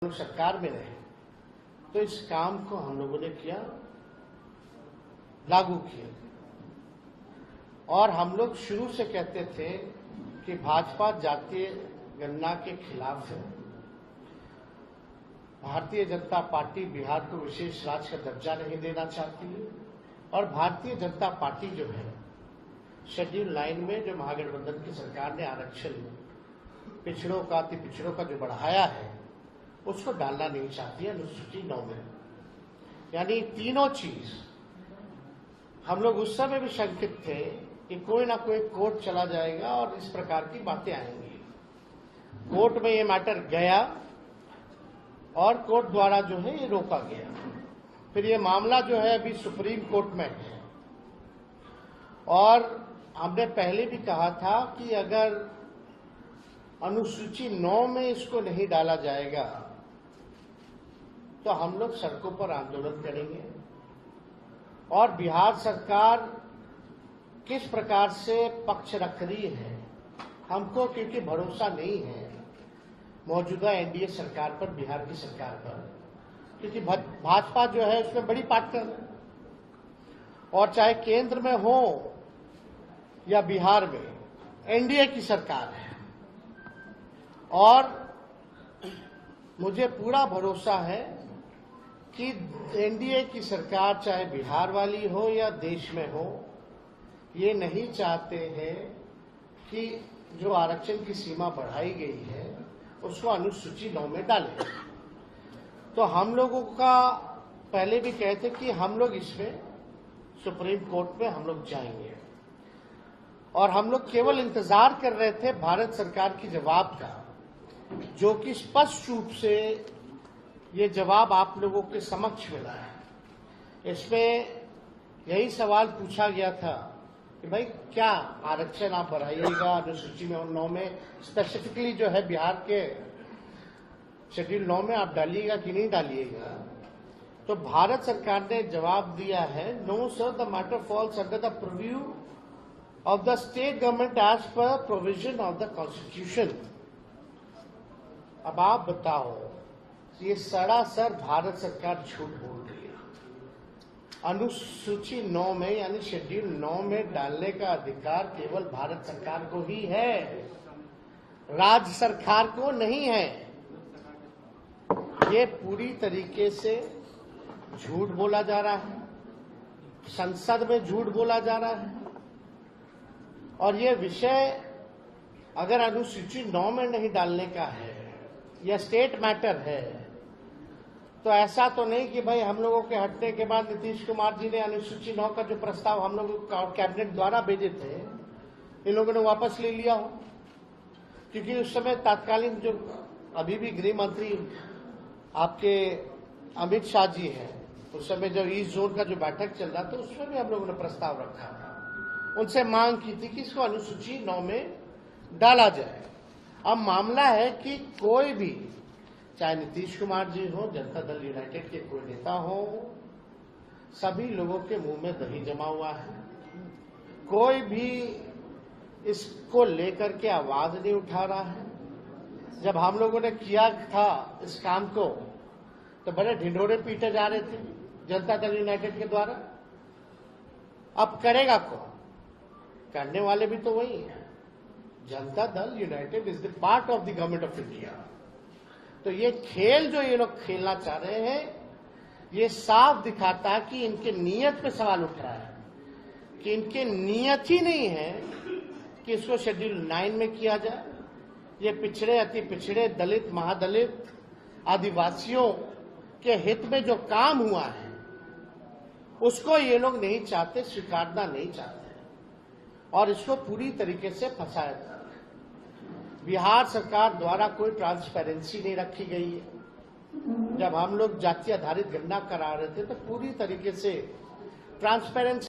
लोग सरकार में रहे तो इस काम को हम लोगों ने किया, लागू किया। और हम लोग शुरू से कहते थे कि भाजपा जातीय गणना के खिलाफ है। भारतीय जनता पार्टी बिहार को विशेष राज्य का दर्जा नहीं देना चाहती है और भारतीय जनता पार्टी जो है शेड्यूल 9 में जो महागठबंधन की सरकार ने आरक्षण पिछड़ों का अति पिछड़ों का जो बढ़ाया है उसको डालना नहीं चाहती है अनुसूची 9 में। यानी तीनों चीज हम लोग उस समय भी शंकित थे कि कोई ना कोई कोर्ट चला जाएगा और इस प्रकार की बातें आएंगी। कोर्ट में ये मैटर गया और कोर्ट द्वारा जो है ये रोका गया। फिर ये मामला जो है अभी सुप्रीम कोर्ट में है और हमने पहले भी कहा था कि अगर अनुसूची 9 में इसको नहीं डाला जाएगा तो हम लोग सड़कों पर आंदोलन करेंगे। और बिहार सरकार किस प्रकार से पक्ष रख रही है हमको, क्योंकि भरोसा नहीं है मौजूदा एनडीए सरकार पर, बिहार की सरकार पर, क्योंकि भाजपा जो है उसमें बड़ी पार्टनर है। और चाहे केंद्र में हो या बिहार में एनडीए की सरकार है और मुझे पूरा भरोसा है कि एनडीए की सरकार चाहे बिहार वाली हो या देश में हो, ये नहीं चाहते हैं कि जो आरक्षण की सीमा बढ़ाई गई है उसको अनुसूची 9 में डालें। तो हम लोगों का पहले भी कहते कि हम लोग इसमें सुप्रीम कोर्ट में हम लोग जाएंगे और हम लोग केवल इंतजार कर रहे थे भारत सरकार की जवाब का, जो कि स्पष्ट रूप से ये जवाब आप लोगों के समक्ष मिला है। इसमें यही सवाल पूछा गया था कि भाई क्या आरक्षण आप बढ़ाइएगा अनुसूची में 9 में, स्पेसिफिकली जो है बिहार के शेड्यूल 9 में आप डालिएगा कि नहीं डालिएगा। तो भारत सरकार ने जवाब दिया है, no sir, the matter falls under the preview of the state government as per provision of the constitution. अब आप बताओ, ये सरासर भारत सरकार झूठ बोल रही है। अनुसूची 9 में यानी शेड्यूल 9 में डालने का अधिकार केवल भारत सरकार को ही है, राज्य सरकार को नहीं है। ये पूरी तरीके से झूठ बोला जा रहा है, संसद में झूठ बोला जा रहा है। और ये विषय अगर अनुसूची 9 में नहीं डालने का है, यह स्टेट मैटर है, तो ऐसा तो नहीं कि भाई हम लोगों के हटने के बाद नीतीश कुमार जी ने अनुसूची 9 का जो प्रस्ताव हम लोगों कैबिनेट द्वारा भेजे थे इन लोगों ने वापस ले लिया हो। क्योंकि उस समय तत्कालीन जो अभी भी गृह मंत्री आपके अमित शाह जी हैं, उस समय जब ईस्ट जोन का जो बैठक चल रहा था उसमें भी हम लोगों ने प्रस्ताव रखा था, उनसे मांग की थी कि इसको अनुसूची 9 में डाला जाए। अब मामला है कि कोई भी, चाहे नीतीश कुमार जी हो, जनता दल यूनाइटेड के कोई नेता हो, सभी लोगों के मुंह में दही जमा हुआ है। कोई भी इसको लेकर के आवाज नहीं उठा रहा है। जब हम लोगों ने किया था इस काम को तो बड़े ढिंढोरे पीटे जा रहे थे जनता दल यूनाइटेड के द्वारा। अब करेगा कौन? करने वाले भी तो वही है। Janata Dal United is the part of the government of India. तो ये खेल जो ये लोग खेलना चाह रहे हैं, ये साफ दिखाता है कि इनके नियत पे सवाल उठ रहा है, कि इनके नियत ही नहीं है कि इसको शेड्यूल 9 में किया जाए। ये पिछड़े, अति पिछड़े, दलित, महादलित, आदिवासियों के हित में जो काम हुआ है उसको ये लोग नहीं चाहते, स्वीकारना नहीं चाहते और इसको पूरी तरीके से फंसाया जा रहा है। बिहार सरकार द्वारा कोई ट्रांसपेरेंसी नहीं रखी गई है। जब हम लोग जाति आधारित गणना करा रहे थे तो पूरी तरीके से ट्रांसपेरेंसी